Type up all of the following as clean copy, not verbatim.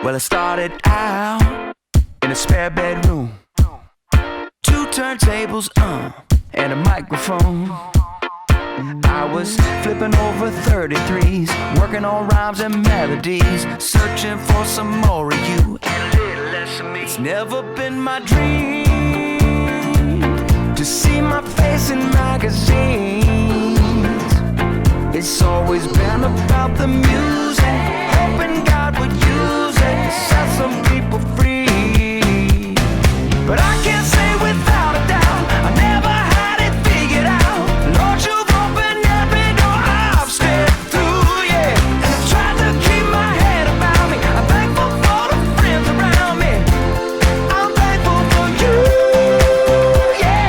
Well, I started out in a spare bedroom, two turntables, and a microphone. I was flipping over 33s, working on rhymes and melodies, searching for some more of you and a little less of me. It's never been my dream to see my face in magazines. It's always been about the music, hoping God would use it to set some people free. But I can't say without a doubt I never had it figured out. Lord, you've opened every door I've stepped through, yeah. And I've tried to keep my head about me. I'm thankful for the friends around me. I'm thankful for you, yeah.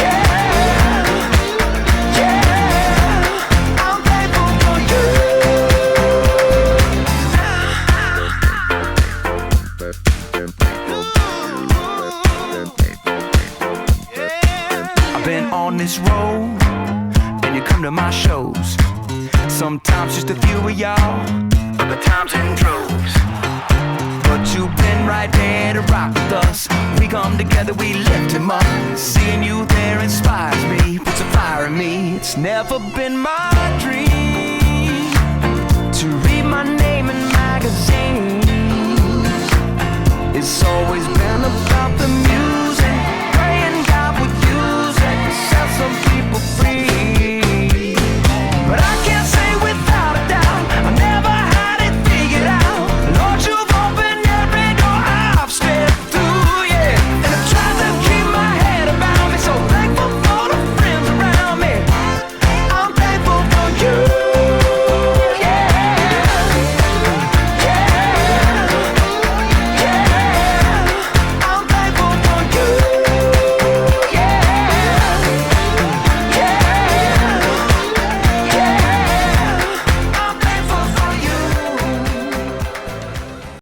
Yeah, yeah. I'm thankful for you. I've been on this road, and you come to my shows. Sometimes just a few of y'all, other times in droves. But you've been right there to rock with us. We come together, we lift him up. Seeing you there inspires me, puts a fire in me. It's never been my dream to read my name in magazines. It's always been about the